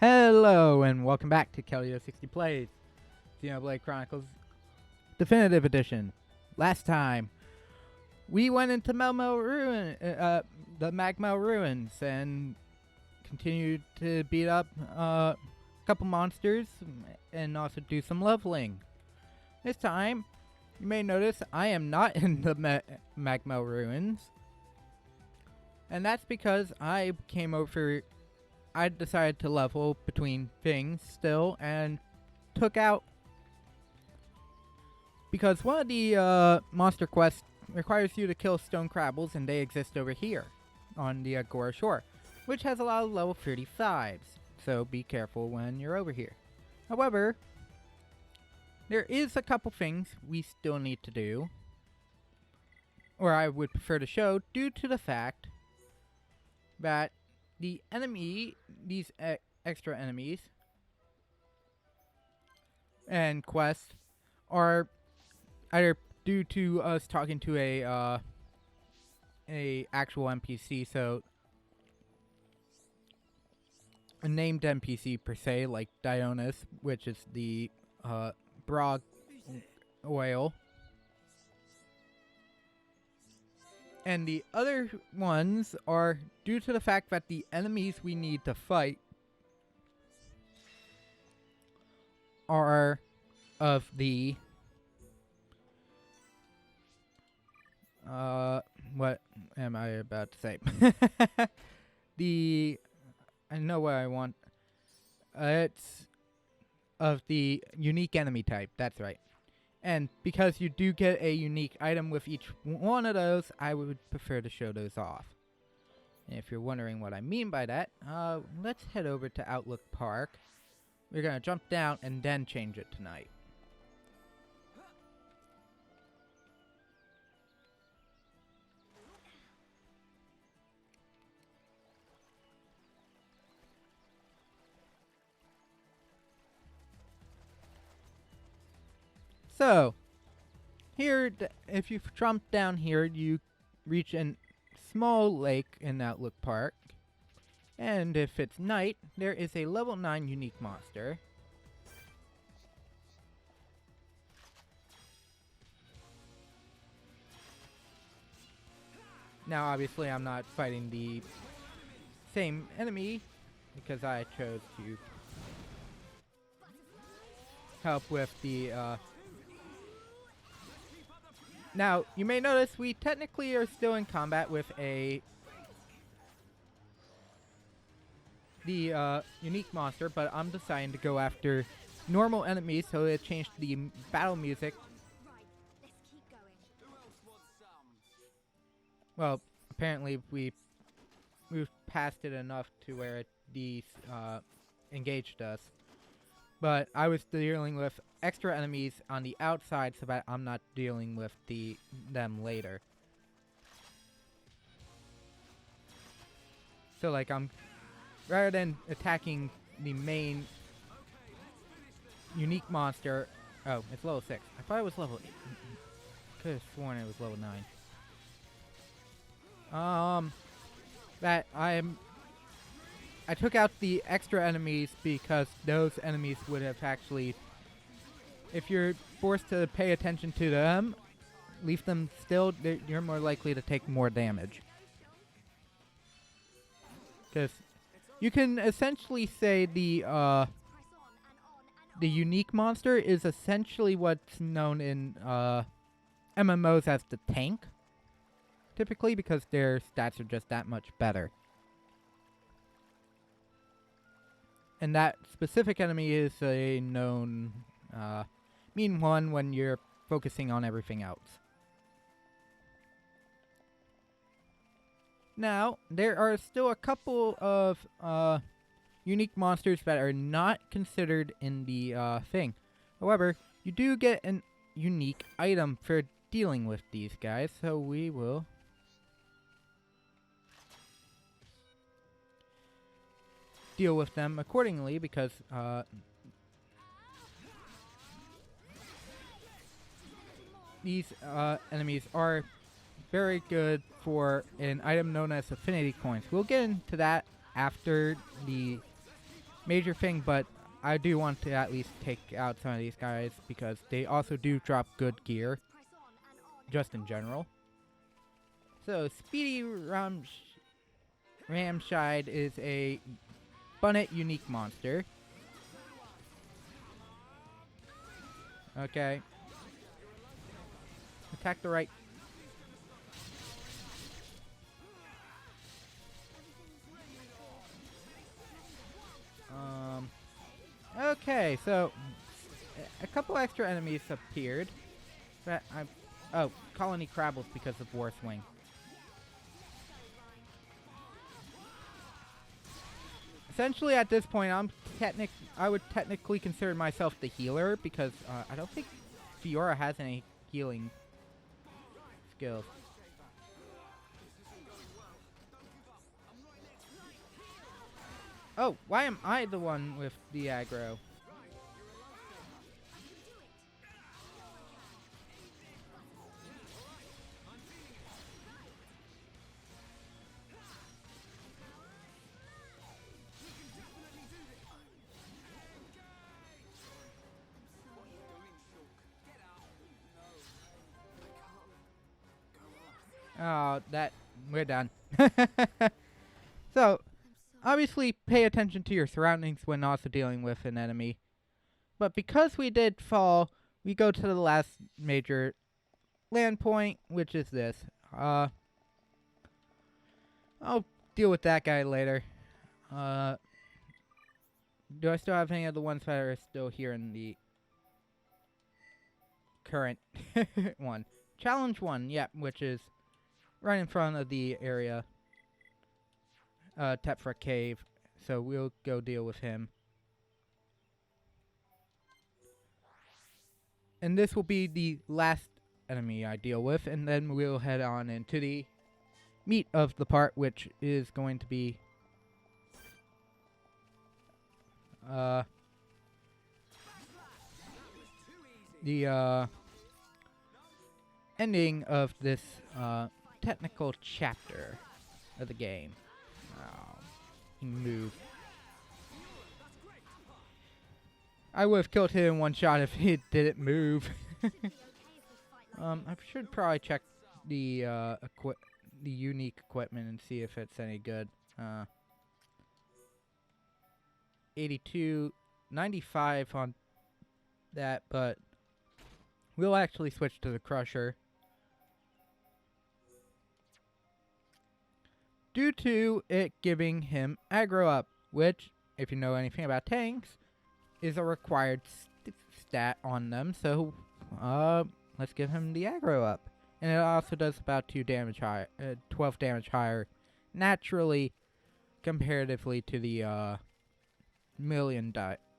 Hello and welcome back to Kelly60 Plays Xenoblade Chronicles Definitive Edition. Last time, we went into the Mag Mell Ruins and continued to beat up a couple monsters and also do some leveling. This time, you may notice I am not in the Mag Mell Ruins. And that's because I decided to level between things still and took out, because one of the monster quests requires you to kill stone crabbles, and they exist over here on the Agora shore, which has a lot of level 35s, so be careful when you're over here. However, there is a couple things we still need to do, or I would prefer to show, due to the fact that these extra enemies and quests are either due to us talking to a actual NPC, so a named NPC per se, like Dionys, which is the Brog oil. And the other ones are due to the fact that the enemies we need to fight are of the what am I about to say? I know what I want. It's of the unique enemy type. That's right. And because you do get a unique item with each one of those, I would prefer to show those off. And if you're wondering what I mean by that, let's head over to Outlook Park. We're going to jump down and then change it tonight. So, here, if you jump down here, you reach a small lake in Outlook Park. And if it's night, there is a level 9 unique monster. Now, obviously, I'm not fighting the same enemy because I chose to help with the Now, you may notice we technically are still in combat with the unique monster, but I'm deciding to go after normal enemies, so it changed the battle music. Well, apparently we've passed it enough to where these engaged us. But I was dealing with extra enemies on the outside so that I'm not dealing with them later. So like rather than attacking the main unique monster. Oh, it's level 6. I thought it was level 8. Could have sworn it was level 9. I took out the extra enemies because those enemies would have actually, if you're forced to pay attention to them, leave them still, you're more likely to take more damage. Because you can essentially say the unique monster is essentially what's known in MMOs as the tank, typically, because their stats are just that much better. And that specific enemy is a known mean one when you're focusing on everything else. Now, there are still a couple of unique monsters that are not considered in the thing. However, you do get a unique item for dealing with these guys, so we will deal with them accordingly, because these enemies are very good for an item known as affinity coins. We'll get into that after the major thing, but I do want to at least take out some of these guys because they also do drop good gear, just in general. So, Speedy Ramshide is a Bunnet unique monster. Okay. Attack the right. Okay, so a couple extra enemies appeared. But oh, Colony Crabbles because of War Swing. Essentially, at this point, I would technically consider myself the healer because I don't think Fiora has any healing skills. Oh, why am I the one with the aggro? Oh, we're done. So, obviously pay attention to your surroundings when also dealing with an enemy. But because we did fall, we go to the last major land point, which is this. I'll deal with that guy later. Do I still have any of the ones that are still here in the current one? Challenge 1, yep, which is right in front of the area. Tephra Cave. So we'll go deal with him. And this will be the last enemy I deal with, and then we'll head on into the meat of the part, which is going to be the ending of this technical chapter of the game. Oh, he moved. I would have killed him in one shot if he didn't move. I should probably check the unique equipment and see if it's any good. 82, 95 on that, but we'll actually switch to the Crusher. Due to it giving him aggro up, which, if you know anything about tanks, is a required stat on them, so let's give him the aggro up. And it also does about 12 damage higher, naturally, comparatively to the million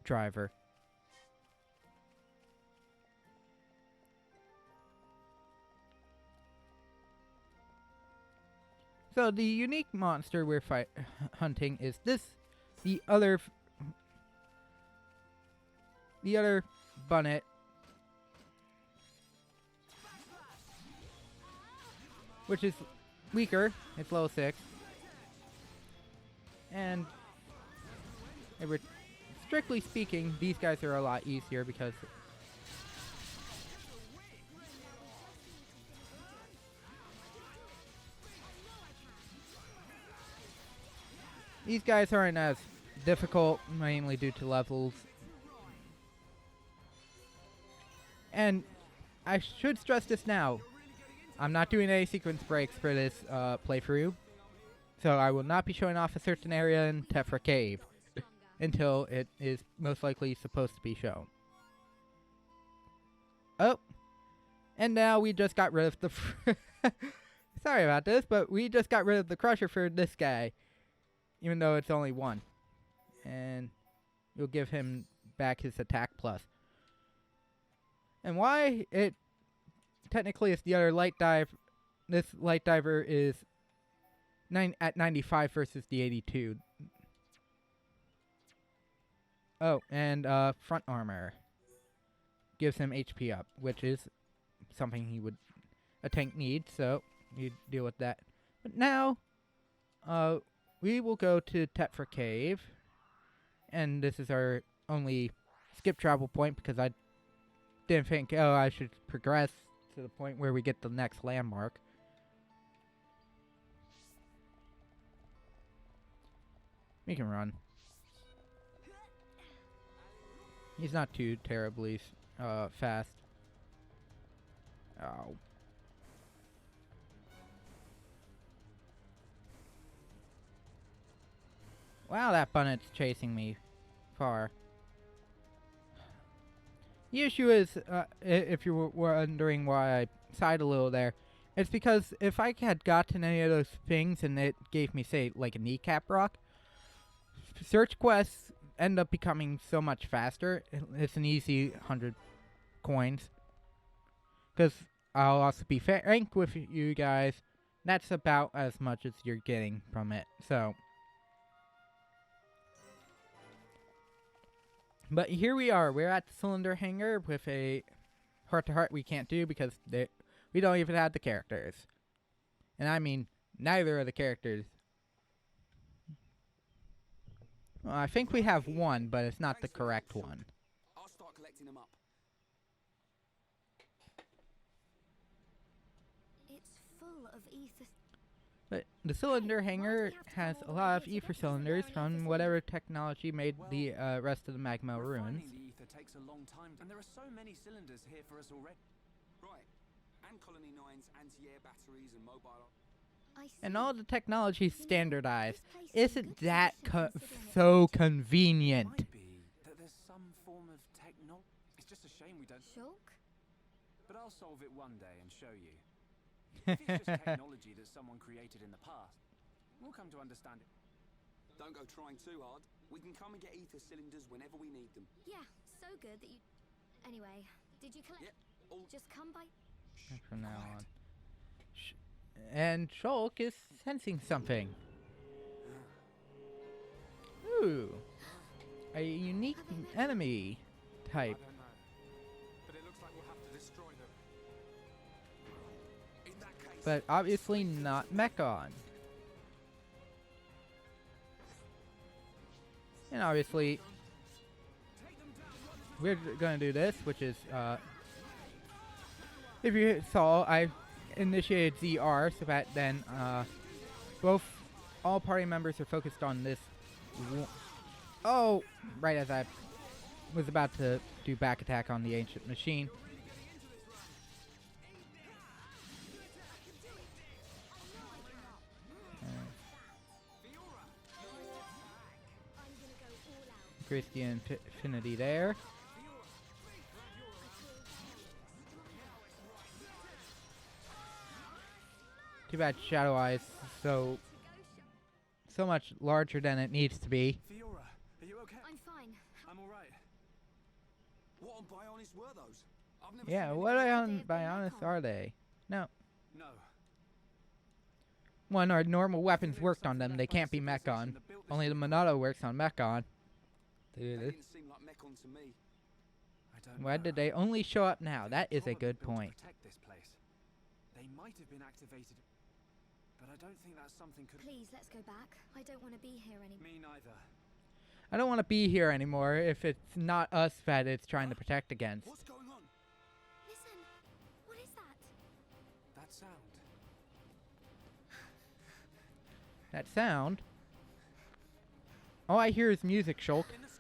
driver. So the unique monster we're hunting is the other Bunnet, which is weaker. It's level 6, and strictly speaking, these guys are a lot easier because these guys aren't as difficult, mainly due to levels. And I should stress this now. I'm not doing any sequence breaks for this playthrough. So I will not be showing off a certain area in Tephra Cave until it is most likely supposed to be shown. Oh. And now we just got rid of the... Sorry about this, but we just got rid of the Crusher for this guy. Even though it's only 1. And we'll give him back his attack plus. And why it technically is the other light dive. This light diver is at 95 versus the 82. Oh, and front armor gives him HP up, which is something a tank needs, so you deal with that. But now, we will go to Tephra Cave, And this is our only skip travel point because I didn't think, oh, I should progress to the point where we get the next landmark. We can run. He's not too terribly fast. Oh. Wow, that Bunnet's chasing me far. The issue is, if you were wondering why I sighed a little there, it's because if I had gotten any of those things and it gave me, say, like a kneecap rock, search quests end up becoming so much faster. It's an easy 100 coins. Because I'll also be frank with you guys, that's about as much as you're getting from it. So, but here we are. We're at the cylinder hangar with a heart-to-heart we can't do because we don't even have the characters. And I mean, neither of the characters. Well, I think we have one, but it's not the correct one. I'll start collecting them up. It's full of ether. But the cylinder hangar has a lot of ether cylinders from whatever technology made the rest of the Mag Mell Ruins. The ether takes a long time, and there are so many cylinders here for us already. Right, and Colony 9's anti-air batteries and mobile. And all the technology is standardized. Isn't that so convenient? Might be that there's some form of technology. It's just a shame we don't. Shulk? But I'll solve it one day and show you. If it's just technology that someone created in the past, we'll come to understand it. Don't go trying too hard. We can come and get ether cylinders whenever we need them. Yeah, so good that you... Anyway, did you collect... Yep, all... Just come by... From now on. And Shulk is sensing something. Ooh. A unique enemy type. I don't know. But it looks like we'll have to destroy them. In that case, But obviously not Mechon. And obviously, we're gonna do this, which is, if you saw, I initiated ZR so that then, all party members are focused on this. Oh, right as I was about to do back attack on the ancient machine. Increase the infinity there. Too bad Shadow Eye's so much larger than it needs to be. Fiora, are you okay? I'm fine. I'm all right. What on Bionis were those? I've never Yeah, seen what anything- on Bionis are they? No. No. When our normal weapons worked on them, they can't be Mechon. Only the Monado works on Mechon. They didn't seem like Mechon to me. I don't Why know. did they only show up now? They That is a probably good built to point. protect this place. They might have been activated, but I don't think that's something could. Please, let's go back. I don't want to be here anymore. Me neither. I don't want to be here anymore if it's not us that it's trying to protect against. What's going on? Listen, what is that? That sound. That sound? All I hear is music, Shulk. In the sky.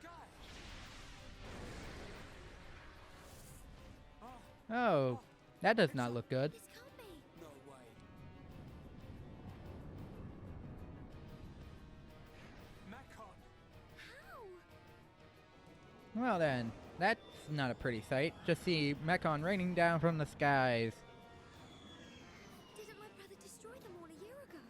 Oh, that does not look good. This can't be. No way. Mechon. How? Well then, that's not a pretty sight. Just see Mechon raining down from the skies. Didn't my brother destroy them all a year ago?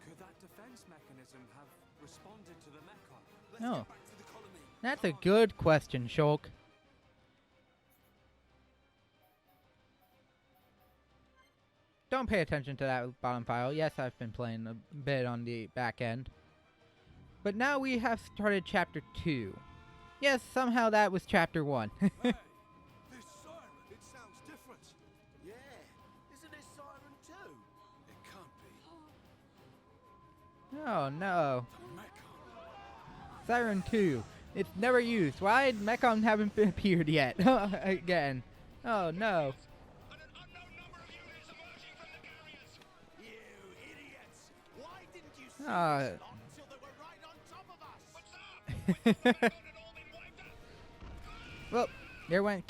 Could that defense mechanism have responded to the Mechon? Let's No. get back to the colony. That's a good question, Shulk. Don't pay attention to that bottom file. Yes, I've been playing a bit on the back end. But now we have started chapter 2. Yes, somehow that was chapter 1. Hey, this siren, it sounds different. Yeah. Isn't this siren too? It can't be. Oh no. Mechon. Siren 2. It's never used. Why Mechon haven't appeared yet? Again. Oh no. And an unknown number of units emerging from the barriers. You idiots! Why didn't you see Ah. this lot until they were right on top of us? What's up? Had all been wiped out. Well, there went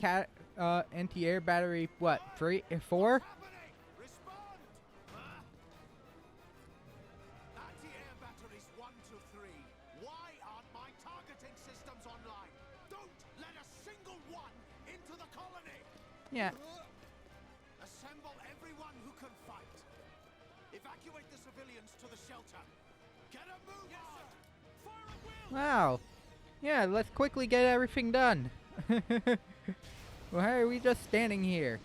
anti-air battery. What? 3, 4? Happening? Respond! Anti-air batteries 1 to 3. Why aren't my targeting systems online? Don't let a single one into the colony. Yeah. Assemble everyone who can fight. Evacuate the civilians to the shelter. Get a move on. Fire at will. Wow. Yeah, let's quickly get everything done. Why are we just standing here?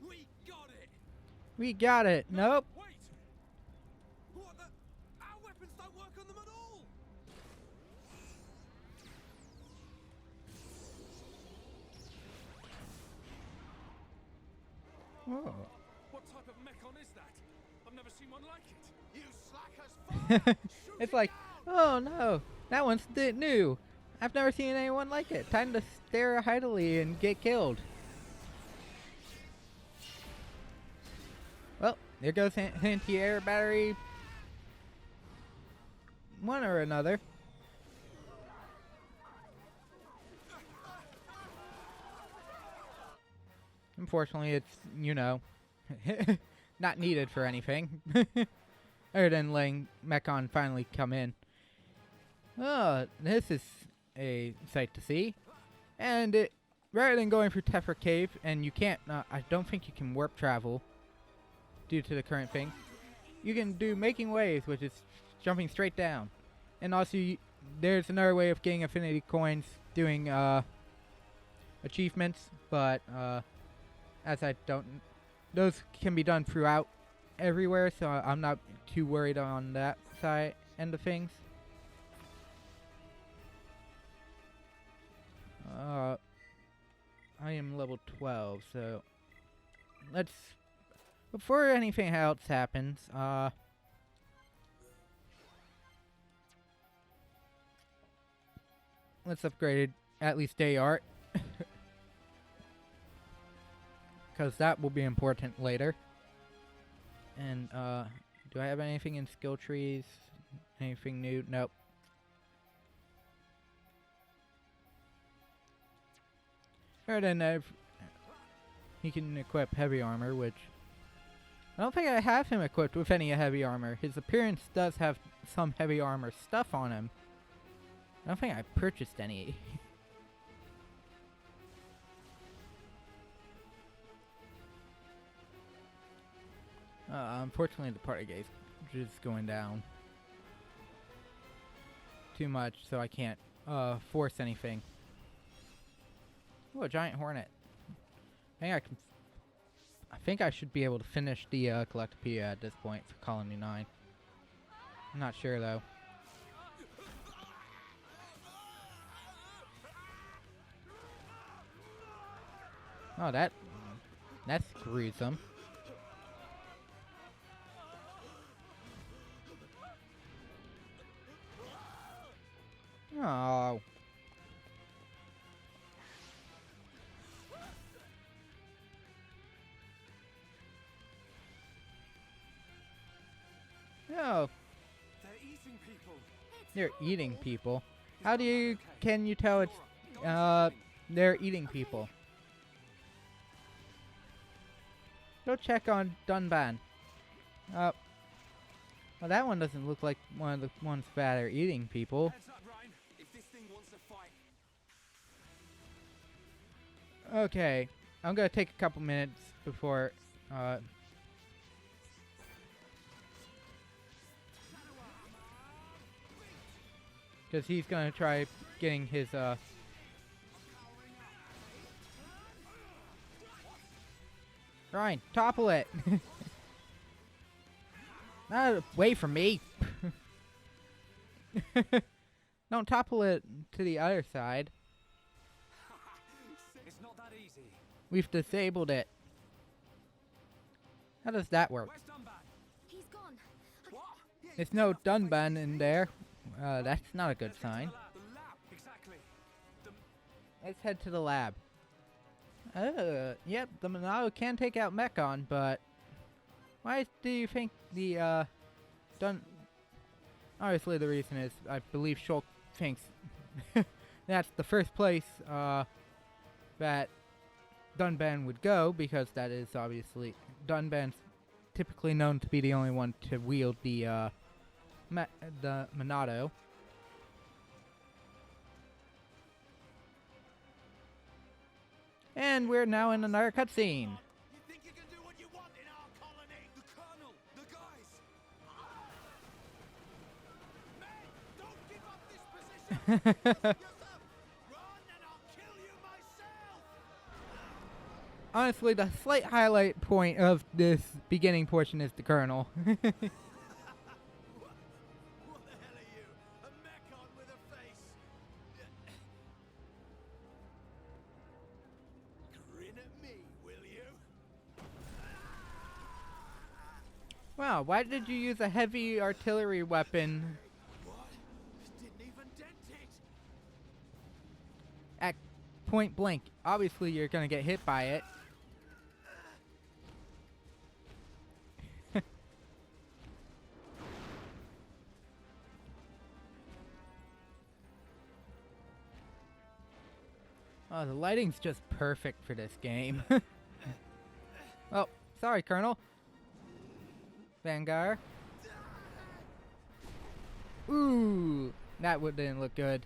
We got it. We got it. Nope. Wait. What the? Our weapons don't work on them at all. Whoa. What type of mechon is that? I've never seen one like it. You slackers! It's like, oh no, that one's new. I've never seen anyone like it. Time to stare idly and get killed. Well, there goes anti-air battery. One or another. Unfortunately, it's, you know, not needed for anything. Other than letting Mechon finally come in. Oh, this is a sight to see. And rather than going through Tephra Cave, and you can't, I don't think you can warp travel due to the current thing. You can do making waves, which is jumping straight down. And also, there's another way of getting affinity coins doing achievements, but as I don't, those can be done throughout everywhere, so I'm not too worried on that side end of things. I am level 12, so let's, before anything else happens, let's upgrade at least day art. Because that will be important later. And, do I have anything in skill trees? Anything new? Nope. Other than that, he can equip heavy armor, which I don't think I have him equipped with any heavy armor. His appearance does have some heavy armor stuff on him. I don't think I purchased any. Unfortunately, the party gauge is going down too much, so I can't force anything. Oh, a giant hornet. I think I should be able to finish the Collectopedia at this point for Colony 9. I'm not sure though. Oh, that's gruesome. Oh. No. They're eating people. They're eating people. How can you tell it's they're eating people? Go check on Dunban. Well, that one doesn't look like one of the ones that are eating people. Heads up, Ryan. If this thing wants to fight. Okay, I'm gonna take a couple minutes before because he's gonna try getting his Ryan, topple it. Not away from me. Don't topple it to the other side. It's not that easy. We've disabled it. How does that work? Where's Dunban? He's gone. What? There's no Dunban in there. That's not a good sign. The lab, exactly. Let's head to the lab. Yep, the Monado can take out Mechon, but why do you think the Obviously, the reason is I believe Shulk thinks that's the first place that Dunban would go, because that is obviously Dunban's typically known to be the only one to wield the Monado. And we're now in another cutscene. You think you can do what you want in our colony? The Colonel! The guys! Men, don't give up this position! Yourself! Run and I'll kill you myself! Honestly, the slight highlight point of this beginning portion is the Colonel. What the hell are you? A mechon with a face? Grin at me, will you? Wow, why did you use a heavy artillery weapon What? Didn't even dent it! at point blank? Obviously, you're gonna get hit by it. Oh, the lighting's just perfect for this game. Oh, sorry, Colonel. Vanguard. Ooh, that didn't look good.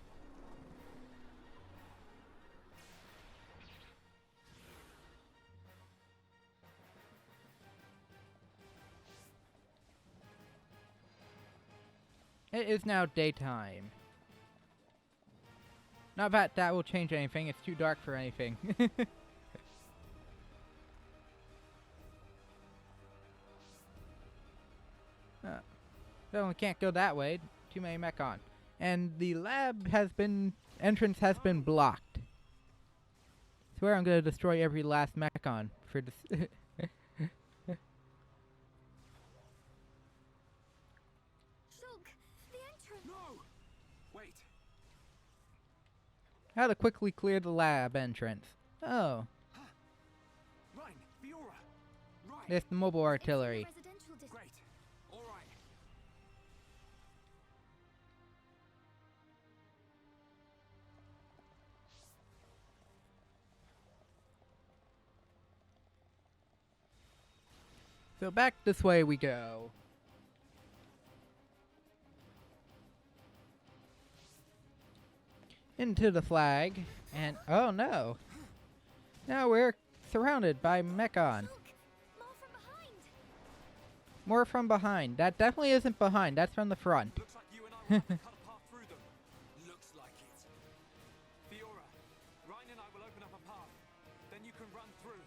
It is now daytime. Not that that will change anything, it's too dark for anything. So we can't go that way, too many Mechon. And the lab entrance has been blocked. I swear I'm gonna destroy every last Mechon for this. Shulk, the entrance. No! Wait. How to quickly clear the lab entrance. Oh, Ryan, Fiora! Ryan! there's the mobile artillery. It's in the residential district. Great. Alright. So back this way we go. Into the flag, and oh no! Now we're surrounded by Mechon. Shulk, more from behind. More from behind. That definitely isn't behind, that's from the front. Looks like you and I will have to cut a path through them. Looks like it. Fiora, Ryan and I will open up a path. Then you can run through.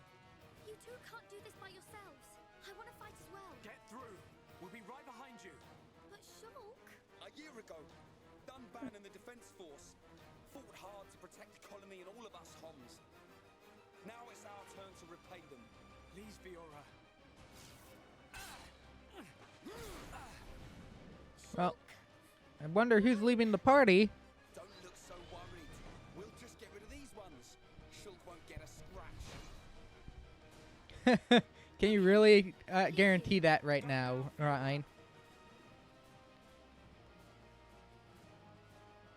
You two can't do this by yourselves. I want to fight as well. Get through. We'll be right behind you. But Shulk, A year ago, Dunban and the Defence Force fought hard to protect the colony and all of us Homs. Now it's our turn to repay them. Please, Fiora. Well, I wonder who's leaving the party. Don't look so worried. We'll just get rid of these ones. Shulk won't get a scratch. Can you really guarantee that right now, Ryan?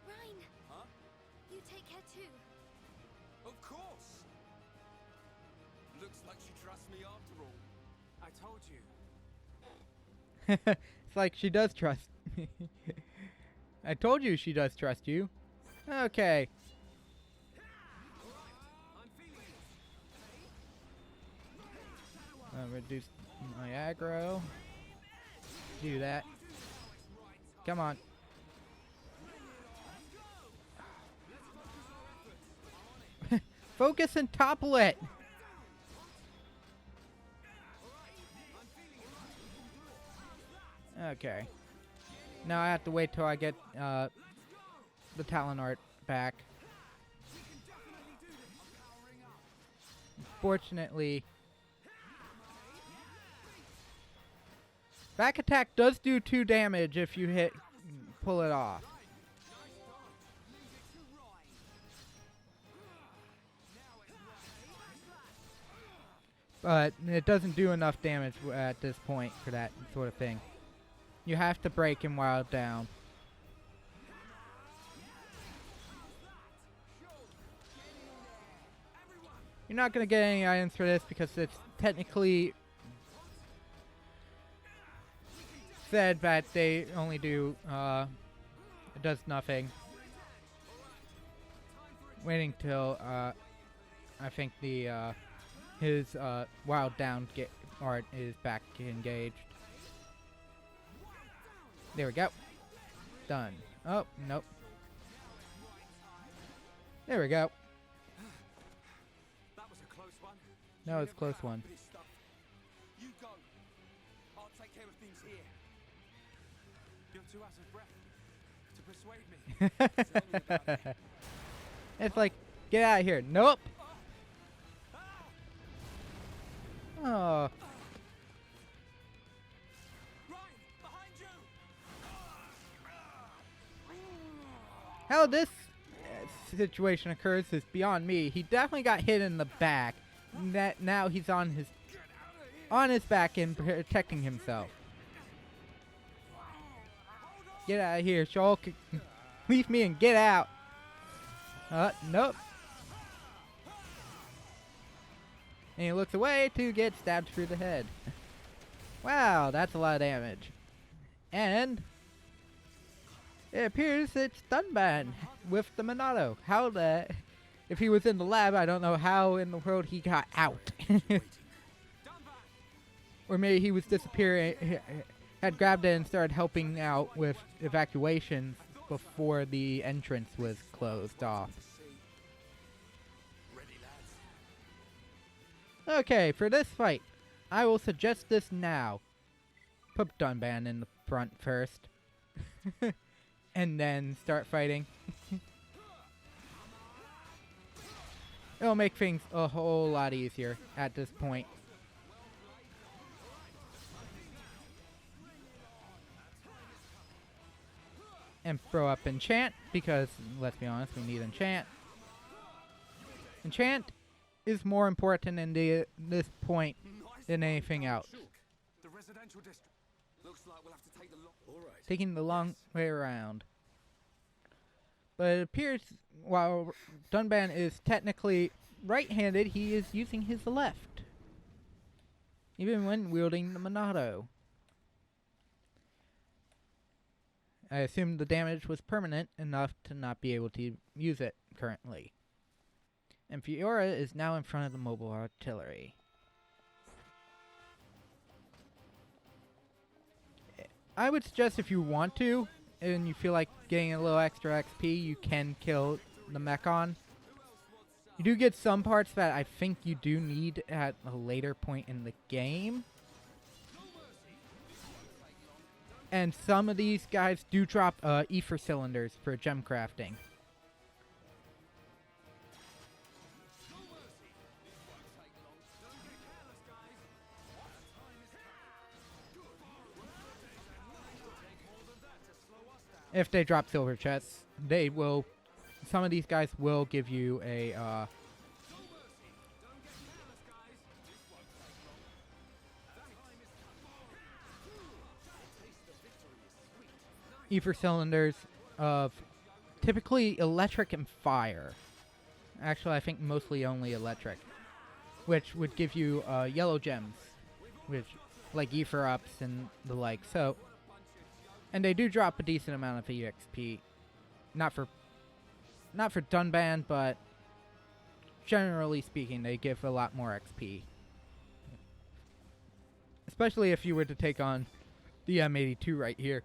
Ryan, Huh? you take care too. Of course! Looks like she trusts me after all. I told you. It's like she does trust me. I told you she does trust you. Okay. I'm feeling it. Reduce my aggro. Do that. Come on. Focus and topple it. Okay. Now I have to wait till I get the Talon art back. Fortunately, back attack does do 2 damage if you pull it off. But it doesn't do enough damage at this point for that sort of thing. You have to break him while down. You're not going to get any items for this because it's technically said that they only do, it does nothing. Waiting till, I think his wild down art is back engaged. There we go. Done. Oh, nope. There we go. That was a close one. That was a close one. You go. I'll take care of things here. You're too out of breath to persuade me. Tell me about it. It's like, get out of here. Nope. Oh. Ryan, behind you. How this situation occurs is beyond me. He definitely got hit in the back. That now he's on his back and protecting himself. Get out of here, Shulk. Leave me and get out. Nope. And he looks away to get stabbed through the head. Wow, that's a lot of damage. And it appears it's Dunban with the Monado. How the... If he was in the lab, I don't know how in the world he got out. Or maybe he was disappearing, had grabbed it and started helping out with evacuations before the entrance was closed off. Okay, for this fight, I will suggest this now. Put Dunban in the front first. And then start fighting. It'll make things a whole lot easier at this point. And throw up enchant, because, let's be honest, we need enchant. Enchant is more important in this point than anything else. The residential district. Looks like we'll have to take the Taking the long way around. But it appears while Dunban is technically right-handed, he is using his left. Even when wielding the Monado. I assume the damage was permanent enough to not be able to use it currently. And Fiora is now in front of the mobile artillery. I would suggest if you want to, and you feel like getting a little extra XP, you can kill the Mechon. You do get some parts that I think you do need at a later point in the game. And some of these guys do drop ether cylinders for gem crafting. If they drop silver chests, they will. Some of these guys will give you a ether cylinders of typically electric and fire. Actually, I think mostly only electric, which would give you yellow gems, which like ether ups and the like. So. And they do drop a decent amount of EXP. Not for Dunban, but generally speaking, they give a lot more XP. Especially if you were to take on the M82 right here.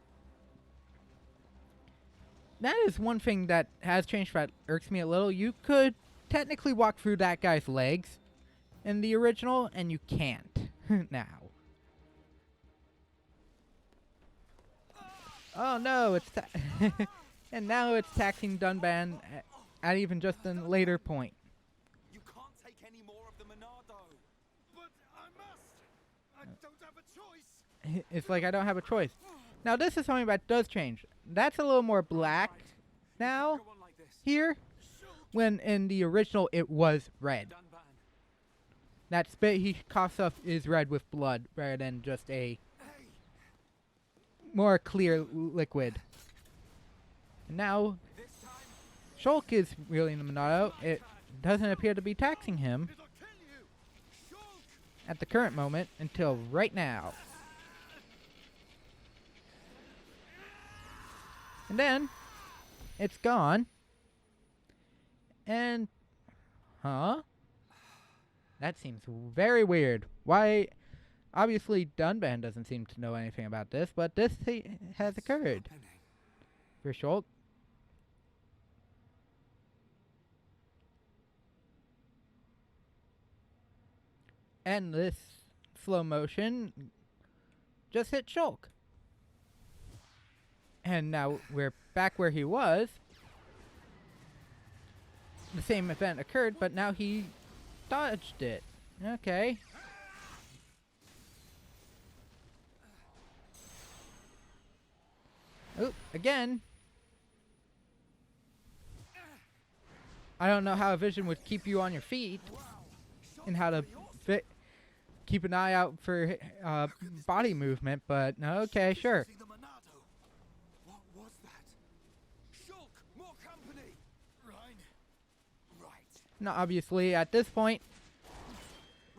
That is one thing that has changed that irks me a little. You could technically walk through that guy's legs in the original, and you can't now. Oh no, it's and now it's taxing Dunban at even just a later point. You can't take any more of the Monado. it's like I don't have a choice. Now this is something that does change. That's a little more black now Go on like this. here, when in the original it was red. Dunban. That spit he coughs up is red with blood rather than just a more clear liquid. And now This time, Shulk is wielding the Monado. It doesn't appear to be taxing him It'll kill you! Shulk! at the current moment until right now. And then it's gone. And huh? That seems very weird. Why? Obviously Dunban doesn't seem to know anything about this, but this has occurred for Shulk. And this slow motion just hit Shulk. And now we're back where he was. The same event occurred, but now he dodged it. Okay. Oh, again. I don't know how a vision would keep you on your feet and how to keep an eye out for body movement, but okay, sure. See the Monado. What was that? Shulk, more company. Rhine. Right. Now, obviously, at this point,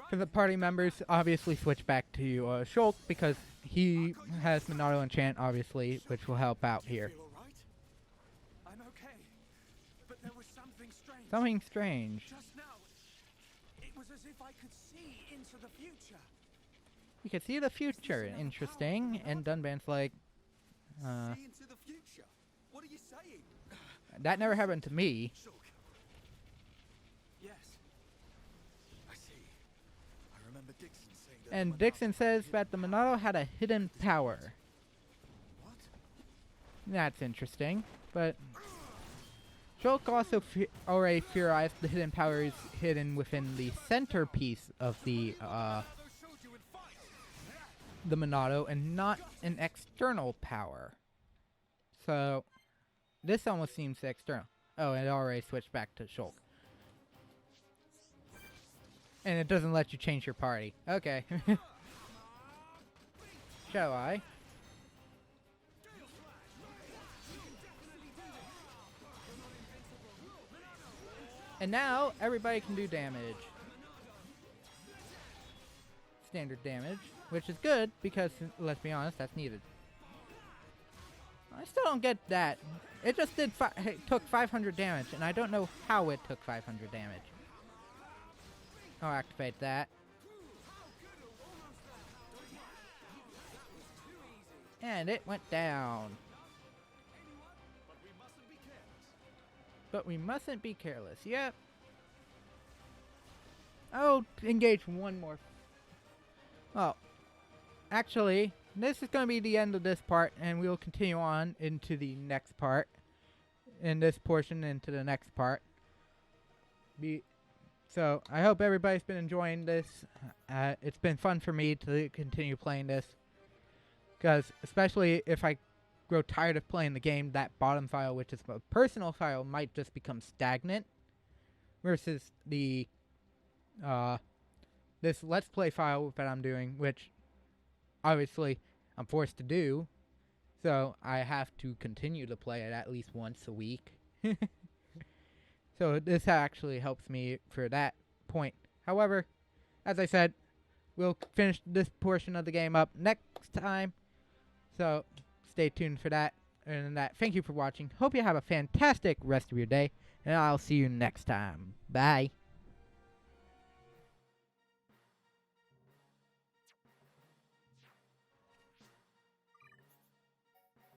for the party members, obviously switch back to Shulk because he has Monado Enchant, obviously, which will help out here. Feel all right? I'm okay. But there was something strange. Something strange. Just now, it was as if I could see into the future. You can see the future. Interesting. And Dunban's like, See into the future. What are you saying? that never happened to me. Shulk. Yes. I see. I remember Dixon saying that. And the Dixon Monado says was that the Monado had a hidden power. What? That's interesting. But Shulk also already theorized the hidden power is hidden within the centerpiece of the Monado showed you in fight. Monado and not an external power. So this almost seems external. Oh, it already switched back to Shulk. And it doesn't let you change your party. Okay. Shall I? And now everybody can do damage. Standard damage, which is good because, let's be honest, that's needed. I still don't get that. It just did took 500 damage, and I don't know how it took 500 damage. I'll activate that. And it went down. But we mustn't be careless. Yep. Oh, engage one more. Oh. Actually, this is going to be the end of this part, and we'll continue on into the next part. In this portion, into the next part. So, I hope everybody's been enjoying this. It's been fun for me to continue playing this. Because, especially if I grow tired of playing the game, that bottom file, which is a personal file, might just become stagnant. Versus the, this Let's Play file that I'm doing, which, obviously, I'm forced to do. So, I have to continue to play it at least once a week. So this actually helps me for that point. However, as I said, we'll finish this portion of the game up next time. So stay tuned for that. And thank you for watching. Hope you have a fantastic rest of your day. And I'll see you next time. Bye.